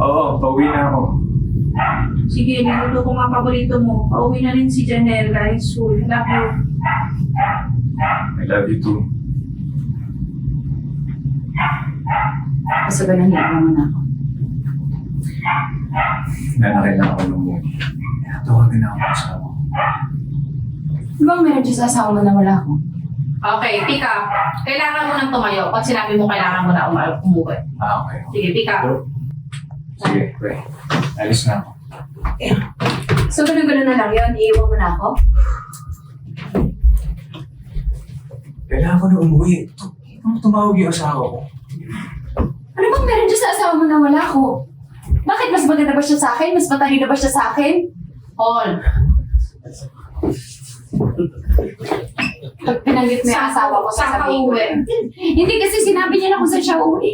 Oo, pauwi na ako. Sige, niluto ko nga paborito mo. Pauwi na rin si Janelle guys. School. Love you. I love you too. Kasi ba nahiya mo na ako? Nanakailan ako ng buhay. Tawagin na ako sa asawa ko. Di ba meron dyan sa asawa mo na wala ako? Okay, pick up. Kailangan mo nang tumayo. Pag sinabi mo kailangan mo na umuwi. Okay. Sige, pick up. Sige, pre. Alis na ako. So, ganun-ganun na lang yun? Iiwan mo na ako? Kailangan ko na umuwi. Tumawag yung asawa ko. Ano bang meron dyan sa asawa mo na wala ako? Bakit? Mas maganda ba siya sa akin? Mas matalino ba siya sa akin? Paul. Pag pinanggit mo yung asawa ko, Saan ka sasabihin ko. uuwi? Hindi kasi sinabi niya na kung saan siya uuwi.